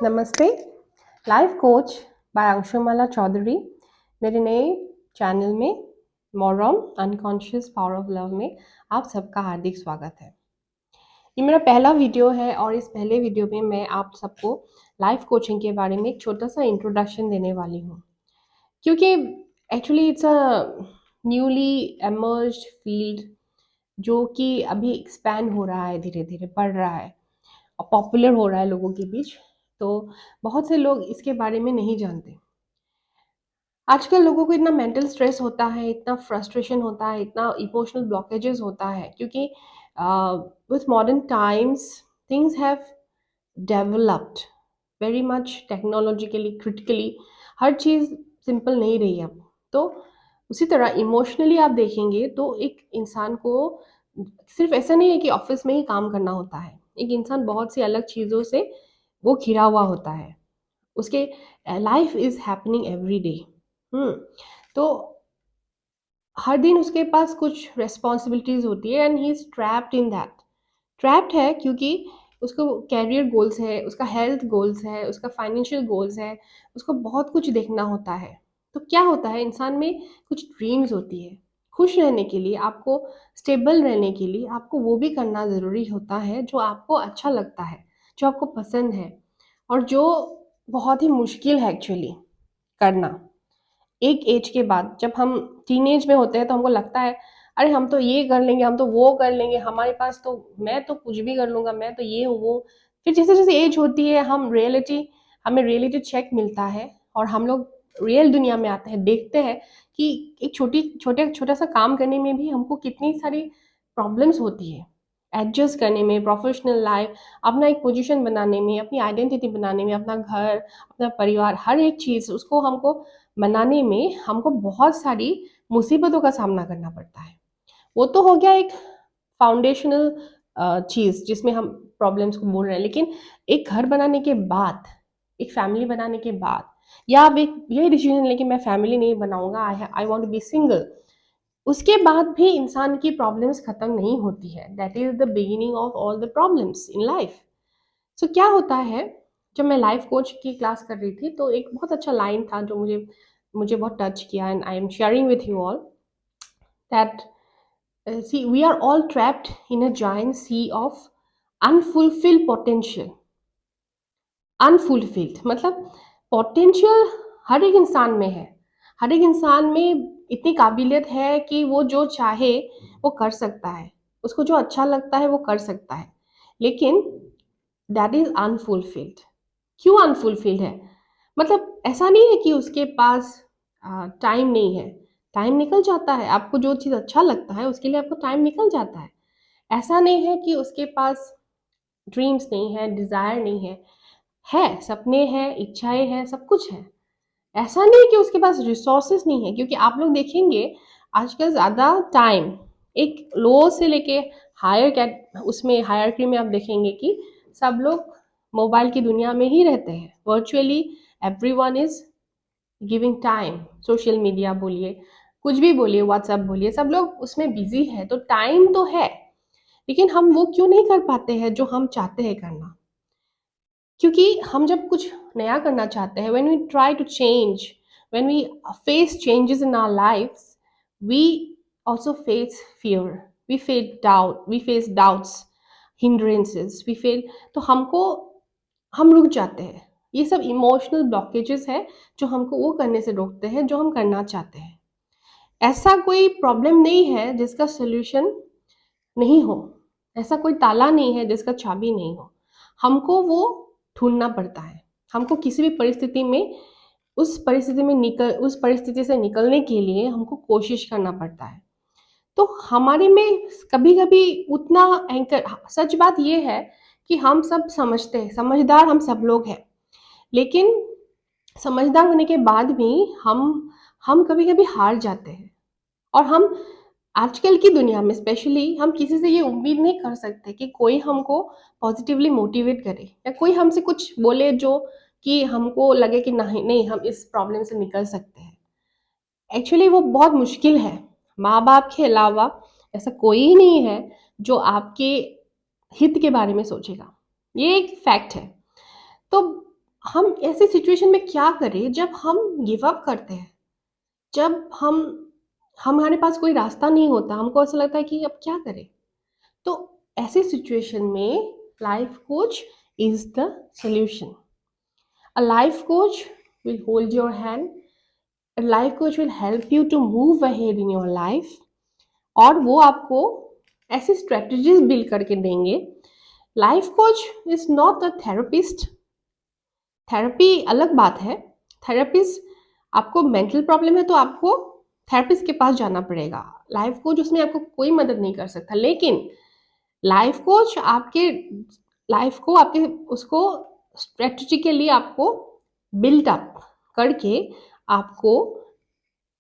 नमस्ते। Life coach by Anshumala Chaudhary मेरे नए चैनल में मोरम अनकॉन्शियस पावर ऑफ लव में आप सबका हार्दिक स्वागत है। ये मेरा पहला वीडियो है और इस पहले वीडियो में मैं आप सबको लाइफ कोचिंग के बारे में एक छोटा सा इंट्रोडक्शन देने वाली हूँ, क्योंकि actually it's a newly emerged field जो कि अभी एक्सपैंड हो रहा है, धीरे धीरे बढ़ रहा है और पॉपुलर हो रहा है लोगों के बीच। तो बहुत से लोग इसके बारे में नहीं जानते। आजकल लोगों को इतना मेंटल स्ट्रेस होता है, इतना फ्रस्ट्रेशन होता है, इतना इमोशनल ब्लॉकेजेस होता है, क्योंकि with modern times things have developed very much technologically, critically. Her cheese simple नहीं रही अब। तो उसी तरह इमोशनली आप देखेंगे तो एक इंसान को सिर्फ ऐसा नहीं है कि ऑफिस में ही काम करना होता है। एक इंसान बहुत सी अलग चीज़ों से वो घिरा हुआ होता है। उसके life is happening every day. तो हर दिन उसके पास कुछ रेस्पॉन्सिबिलिटीज होती है and he is trapped in that. Trapped है क्योंकि उसको कैरियर गोल्स है, उसका हेल्थ गोल्स है, उसका फाइनेंशियल गोल्स है, उसको बहुत कुछ देखना होता है। तो क्या होता है, इंसान में कुछ ड्रीम्स होती है। खुश रहने के लिए आपको, स्टेबल रहने के लिए आपको वो भी करना ज़रूरी होता है जो आपको अच्छा लगता है, जो आपको पसंद है, और जो बहुत ही मुश्किल है एक्चुअली करना। एक एज के बाद जब हम टीनेज में होते हैं तो हमको लगता है अरे हम तो ये कर लेंगे, हम तो वो कर लेंगे, हमारे पास तो, मैं तो कुछ भी कर लूँगा, मैं तो ये हूँ वो। फिर जैसे जैसे एज होती है हमें रियलिटी चेक मिलता है और हम लोग रियल दुनिया में आते हैं, देखते हैं कि एक छोटा सा काम करने में भी हमको कितनी सारी प्रॉब्लम्स होती है। एडजस्ट करने में, प्रोफेशनल लाइफ, अपना एक पोजीशन बनाने में, अपनी आइडेंटिटी बनाने में, अपना घर, अपना परिवार, हर एक चीज़ उसको हमको बनाने में हमको बहुत सारी मुसीबतों का सामना करना पड़ता है। वो तो हो गया एक फाउंडेशनल चीज़ जिसमें हम प्रॉब्लम्स को बोल रहे हैं, लेकिन एक घर बनाने के बाद, एक फैमिली बनाने के बाद, या आप एक ये डिसीजन लें कि मैं फैमिली नहीं बनाऊंगा, I want to be single, उसके बाद भी इंसान की प्रॉब्लम्स खत्म नहीं होती है। That is the beginning of all the problems in life. So क्या होता है, जब मैं लाइफ कोच की क्लास कर रही थी तो एक बहुत अच्छा लाइन था जो मुझे मुझे बहुत टच किया, and I am sharing with you all that see, we are all trapped in a giant sea of unfulfilled potential। Unfulfilled मतलब पोटेंशियल हर एक इंसान में है। हर एक इंसान में इतनी काबिलियत है कि वो जो चाहे वो कर सकता है, उसको जो अच्छा लगता है वो कर सकता है, लेकिन दैट इज अनफुलफिल्ड। क्यों अनफुलफिल्ड है? मतलब ऐसा नहीं है कि उसके पास टाइम नहीं है। टाइम निकल जाता है, आपको जो चीज़ अच्छा लगता है उसके लिए आपको टाइम निकल जाता है। ऐसा नहीं है कि उसके पास ड्रीम्स नहीं है, डिज़ायर नहीं है, सपने हैं, इच्छाएं हैं, सब कुछ है। ऐसा नहीं है कि उसके पास रिसोर्सेज नहीं है, क्योंकि आप लोग देखेंगे आजकल ज़्यादा टाइम एक लो से लेके हायर कैट उसमें हायरकी में आप देखेंगे कि सब लोग मोबाइल की दुनिया में ही रहते हैं। Virtually everyone is giving time. Social media बोलिए, कुछ भी बोलिए, व्हाट्सएप बोलिए, सब लोग उसमें बिजी है। तो टाइम तो है, लेकिन हम वो क्यों नहीं कर पाते हैं जो हम चाहते हैं करना? क्योंकि हम जब कुछ नया करना चाहते हैं, when we try to change, when we face changes in our lifes, we also face fear, we face doubts, hindrances, we fail। तो हम रुक जाते हैं। ये सब इमोशनल ब्लॉकेजेस है जो हमको वो करने से रोकते हैं जो हम करना चाहते हैं। ऐसा कोई प्रॉब्लम नहीं है जिसका सोल्यूशन नहीं हो, ऐसा कोई ताला नहीं है जिसका चाबी नहीं हो। हमको वो ढूंढना पड़ता है। हमको किसी भी परिस्थिति में उस परिस्थिति से निकलने के लिए हमको कोशिश करना पड़ता है। तो हमारे में कभी कभी उतना एंकर, सच बात ये है कि हम सब समझते हैं, समझदार हम सब लोग हैं, लेकिन समझदार होने के बाद भी हम कभी कभी हार जाते हैं। और हम आजकल की दुनिया में स्पेशली हम किसी से ये उम्मीद नहीं कर सकते कि कोई हमको पॉजिटिवली मोटिवेट करे या कोई हमसे कुछ बोले जो कि हमको लगे कि नहीं नहीं हम इस प्रॉब्लम से निकल सकते हैं। एक्चुअली वो बहुत मुश्किल है। माँ बाप के अलावा ऐसा कोई ही नहीं है जो आपके हित के बारे में सोचेगा। ये एक फैक्ट है। तो ऐसी सिचुएशन में क्या करें जब हम गिव अप करते हैं, जब हमारे पास कोई रास्ता नहीं होता, हमको ऐसा लगता है कि अब क्या करें। तो ऐसी सिचुएशन में life coach is the solution. A life coach will hold your hand, a life coach will help you to move ahead in your life, और वो आपको ऐसी स्ट्रेटजीज बिल्ड करके देंगे। Life coach is not a therapist. Therapy अलग बात है। Therapist, आपको मेंटल प्रॉब्लम है तो आपको थेरेपिस्ट के पास जाना पड़ेगा। लाइफ कोच उसमें आपको कोई मदद नहीं कर सकता। लेकिन लाइफ कोच आपके लाइफ को आपके उसको स्ट्रेटजिकली आपको बिल्ड अप करके आपको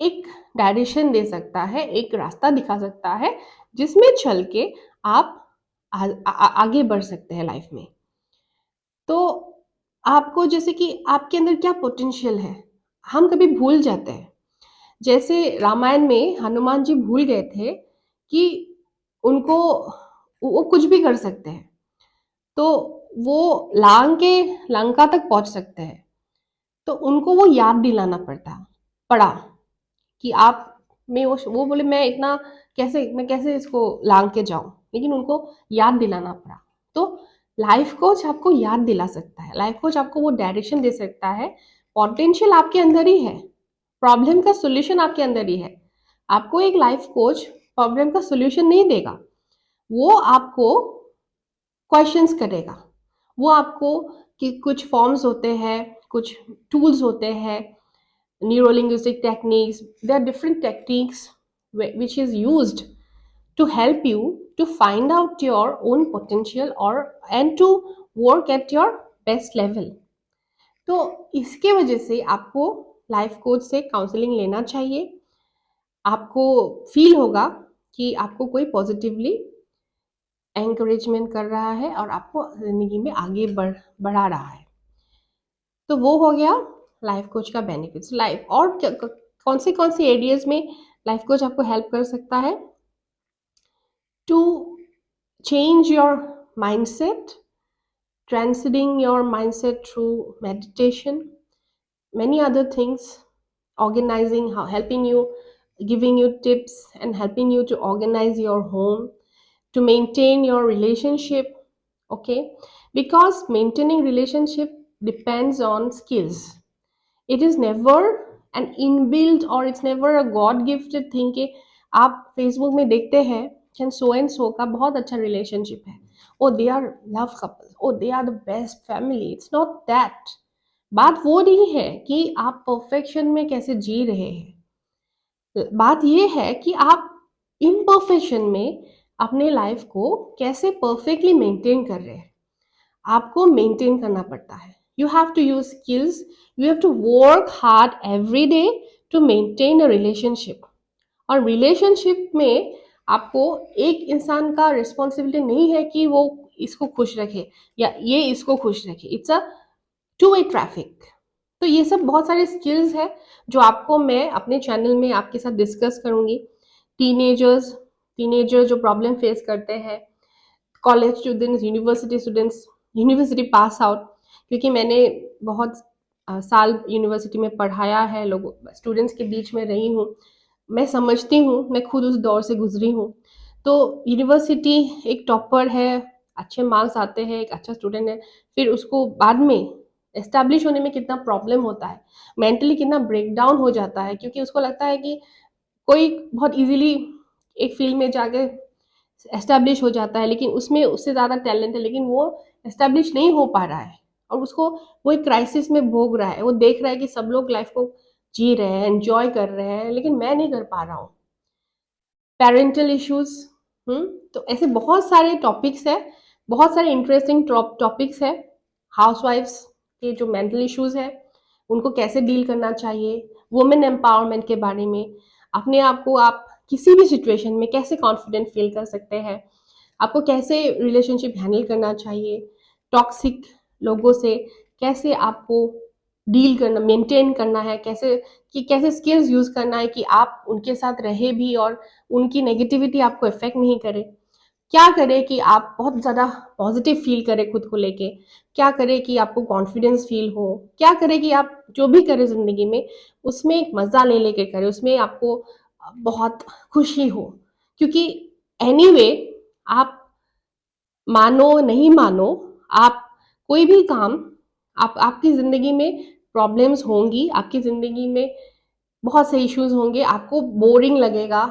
एक डायरेक्शन दे सकता है, एक रास्ता दिखा सकता है जिसमें चल के आप आगे बढ़ सकते हैं लाइफ में। तो आपको जैसे कि आपके अंदर क्या पोटेंशियल है, हम कभी भूल जाते हैं। जैसे रामायण में हनुमान जी भूल गए थे कि उनको वो कुछ भी कर सकते हैं, तो वो लंका तक पहुंच सकते हैं। तो उनको वो याद दिलाना पड़ा कि आप मैं वो बोले मैं कैसे इसको लांग के जाऊं, लेकिन उनको याद दिलाना पड़ा। तो लाइफ कोच आपको याद दिला सकता है, लाइफ कोच आपको वो डायरेक्शन दे सकता है। पोटेंशियल आपके अंदर ही है, प्रॉब्लम का सोल्यूशन आपके अंदर ही है। आपको एक लाइफ कोच प्रॉब्लम का सोल्यूशन नहीं देगा, वो आपको क्वेश्चंस करेगा। वो आपको कि कुछ फॉर्म्स होते हैं, कुछ टूल्स होते हैं, neurolinguistic techniques, there are different techniques which is used to help you to find out your own potential or and to work at your best level. तो इसके वजह से आपको लाइफ कोच से काउंसलिंग लेना चाहिए। आपको फील होगा कि आपको कोई पॉजिटिवली एंकरेजमेंट कर रहा है और आपको ज़िंदगी में आगे बढ़ा रहा है। तो वो हो गया लाइफ कोच का बेनिफिट्स। लाइफ और कौन से एरियाज में लाइफ कोच आपको हेल्प कर सकता है? To change your mindset, transcending your mindset through meditation, many other things, organizing, helping you, giving you tips and helping you to organize your home, to maintain your relationship. Okay, because maintaining relationship depends on skills. It is never an inbuilt or it's never a god gifted thing कि आप Facebook में देखते हैं कि so and so का बहुत अच्छा relationship है, oh they are love couple, oh they are the best family. It's not that. बात वो नहीं है कि आप परफेक्शन में कैसे जी रहे हैं, बात ये है कि आप इम्परफेक्शन में अपने लाइफ को कैसे परफेक्टली मेंटेन कर रहे हैं। आपको मेंटेन करना पड़ता है। You have to use skills, you have to work hard every day to maintain a relationship. और रिलेशनशिप में आपको एक इंसान का रिस्पॉन्सिबिलिटी नहीं है कि वो इसको खुश रखे या ये इसको खुश रखे। It's a two way traffic. तो ये सब बहुत सारे स्किल्स है जो आपको मैं अपने चैनल में आपके साथ डिस्कस करूंगी। टीनेजर जो प्रॉब्लम फेस करते हैं, college students, university pass out, क्योंकि मैंने बहुत साल यूनिवर्सिटी में पढ़ाया है, लोगों स्टूडेंट्स के बीच में रही हूँ, मैं समझती हूँ, मैं खुद उस दौर से गुजरी हूँ। तो यूनिवर्सिटी एक टॉपर है, अच्छे मार्क्स आते हैं, एक अच्छा स्टूडेंट है, फिर उसको बाद में एस्टैब्लिश होने में कितना प्रॉब्लम होता है, मेंटली कितना ब्रेक डाउन हो जाता है, क्योंकि उसको लगता है कि कोई बहुत इजीली एक फील्ड में जाके एस्टैब्लिश हो जाता है, लेकिन उसमें उससे ज़्यादा टैलेंट है, लेकिन वो एस्टैब्लिश नहीं हो पा रहा है और उसको वो एक क्राइसिस में भोग रहा है। वो देख रहा है कि सब लोग लाइफ को जी रहे हैं, एंजॉय कर रहे हैं, लेकिन मैं नहीं कर पा रहा हूँ। पेरेंटल इश्यूज, तो ऐसे बहुत सारे टॉपिक्स है, बहुत सारे इंटरेस्टिंग टॉपिक्स है। हाउसवाइफ्स के जो मेंटल इश्यूज है उनको कैसे डील करना चाहिए, वुमेन एम्पावरमेंट के बारे में, अपने आप को आप किसी भी सिचुएशन में कैसे कॉन्फिडेंट फील कर सकते हैं, आपको कैसे रिलेशनशिप हैंडल करना चाहिए, टॉक्सिक लोगों से कैसे आपको डील करना, मेंटेन करना है, कैसे स्किल्स यूज करना है कि आप उनके साथ रहे भी और उनकी नेगेटिविटी आपको इफेक्ट नहीं करे। क्या करें कि आप बहुत ज़्यादा पॉजिटिव फील करें खुद को लेके, क्या करें कि आपको कॉन्फिडेंस फील हो, क्या करें कि आप जो भी करें ज़िंदगी में उसमें एक मज़ा ले लेके करें, उसमें आपको बहुत खुशी हो। क्योंकि एनीवे आप मानो नहीं मानो, आप कोई भी काम, आप आपकी ज़िंदगी में प्रॉब्लम्स होंगी, आपकी ज़िंदगी में बहुत से इश्यूज होंगे, आपको बोरिंग लगेगा,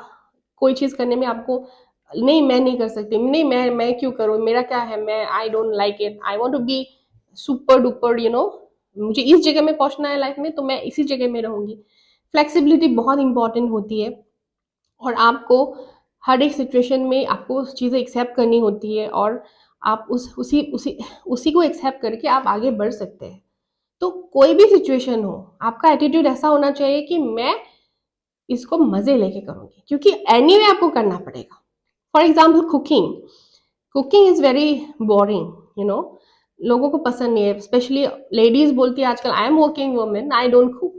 कोई चीज़ करने में आपको नहीं मैं नहीं कर सकती, नहीं मैं क्यों करूँ, मेरा क्या है, मैं I don't like it, I want to be super duper मुझे इस जगह में पहुंचना है लाइफ में तो मैं इसी जगह में रहूंगी। फ्लेक्सिबिलिटी बहुत इंपॉर्टेंट होती है और आपको हर एक सिचुएशन में आपको चीज़ें एक्सेप्ट करनी होती है और आप उसी उसी उसी को एक्सेप्ट करके आप आगे बढ़ सकते हैं। तो कोई भी सिचुएशन हो, आपका एटीट्यूड ऐसा होना चाहिए कि मैं इसको मजे लेके करूंगी, क्योंकि एनीवे आपको करना पड़ेगा। For example cooking, cooking is very boring, लोगों को पसंद नहीं है, स्पेशली लेडीज बोलती है आजकल I am working women I don't cook.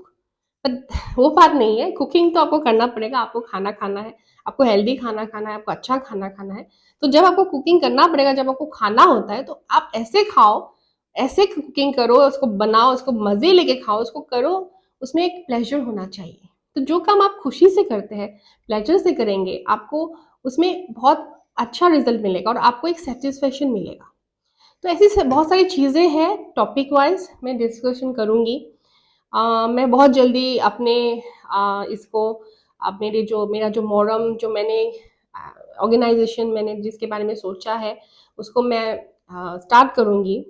But वो बात नहीं है, कुकिंग तो आपको करना पड़ेगा, आपको खाना खाना है, आपको हेल्दी खाना खाना है, आपको अच्छा खाना खाना है। तो जब आपको कुकिंग करना पड़ेगा, जब आपको खाना होता है तो आप ऐसे खाओ, ऐसे कुकिंग करो, उसको बनाओ, उसको मजे लेके खाओ, उसको करो, उसमें एक प्लेजर होना चाहिए। तो जो काम आप खुशी से करते हैं, प्लेजर से करेंगे, आपको उसमें बहुत अच्छा रिजल्ट मिलेगा और आपको एक सेटिस्फेक्शन मिलेगा। तो ऐसी बहुत सारी चीज़ें हैं, टॉपिक वाइज मैं डिस्कशन करूंगी। मैं बहुत जल्दी अपने इसको मेरे जो मेरा जो मोरम जो मैंने ऑर्गेनाइजेशन मैंने जिसके बारे में सोचा है उसको मैं स्टार्ट करूंगी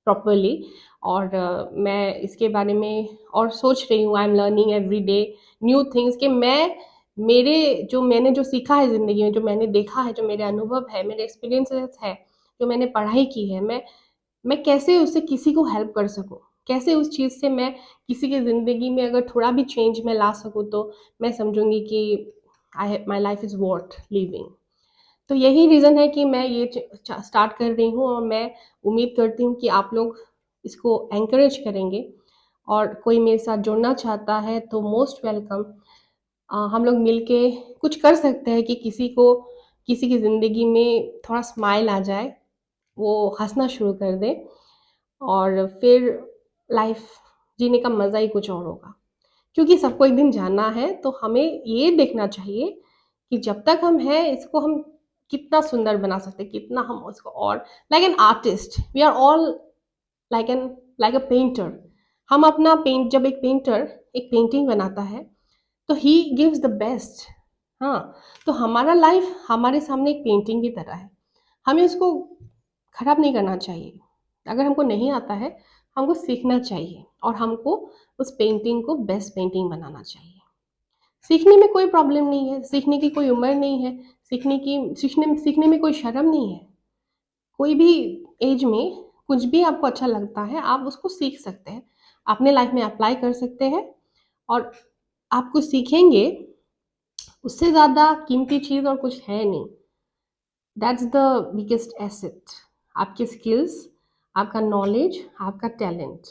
प्रॉपरली। और मैं इसके बारे में और सोच रही हूँ, I am learning every day new things कि मैंने जो सीखा है ज़िंदगी में, जो मैंने देखा है, जो मेरे अनुभव है, मेरे एक्सपीरियंसेस है, जो मैंने पढ़ाई की है, मैं कैसे उससे किसी को हेल्प कर सकूँ, कैसे उस चीज़ से मैं किसी की ज़िंदगी में अगर थोड़ा भी चेंज मैं ला सकूँ तो मैं समझूंगी कि I my life is worth living. तो यही रीज़न है कि मैं ये स्टार्ट कर रही हूँ और मैं उम्मीद करती हूँ कि आप लोग इसको एंकरेज करेंगे। और कोई मेरे साथ जुड़ना चाहता है तो मोस्ट वेलकम। हम लोग मिलके कुछ कर सकते हैं कि किसी की ज़िंदगी में थोड़ा स्माइल आ जाए, वो हंसना शुरू कर दे और फिर लाइफ जीने का मज़ा ही कुछ और होगा। क्योंकि सबको एक दिन जाना है तो हमें ये देखना चाहिए कि जब तक हम हैं इसको हम कितना सुंदर बना सकते हैं, कितना हम उसको और like an artist we are all like a painter. हम अपना पेंट जब एक पेंटर एक पेंटिंग बनाता है तो ही गिव्स द बेस्ट। हाँ, तो हमारा लाइफ हमारे सामने एक पेंटिंग की तरह है, हमें उसको खराब नहीं करना चाहिए। अगर हमको नहीं आता है हमको सीखना चाहिए और हमको उस पेंटिंग को बेस्ट पेंटिंग बनाना चाहिए। सीखने में कोई प्रॉब्लम नहीं है, सीखने की कोई उम्र नहीं है, सीखने में कोई शर्म नहीं है। कोई भी एज में कुछ भी आपको अच्छा लगता है आप उसको सीख सकते हैं, अपने लाइफ में अप्लाई कर सकते हैं और आप कुछ सीखेंगे, उससे ज़्यादा कीमती चीज़ और कुछ है नहीं। That's the biggest asset. आपके स्किल्स, आपका नॉलेज, आपका टैलेंट,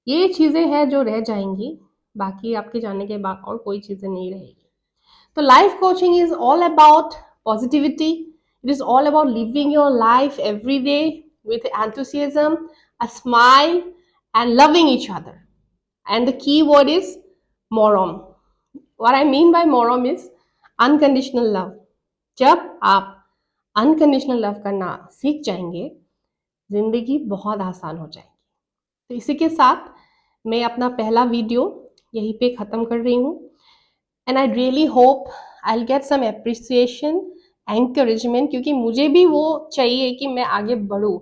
ये चीज़ें हैं जो रह जाएंगी, बाकी आपके जाने के बाद और कोई चीज़ें नहीं रहेगी। तो life coaching is all about positivity. It is all about living your life every day with enthusiasm, a smile, and loving each other. And the key word is morom. What I mean by morom is unconditional love. जब आप unconditional love करना सीख जाएंगे, जिंदगी बहुत आसान हो जाएगी। तो इसी के साथ मैं अपना पहला वीडियो यहीं पे ख़त्म कर रही हूँ। And I really hope I will get some appreciation, encouragement, क्योंकि मुझे भी वो चाहिए कि मैं आगे बढ़ूँ।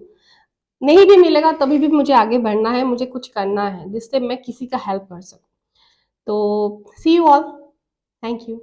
नहीं भी मिलेगा तभी भी मुझे आगे बढ़ना है, मुझे कुछ करना है जिससे मैं किसी का हेल्प कर सकूँ। तो सी यू ऑल, थैंक यू।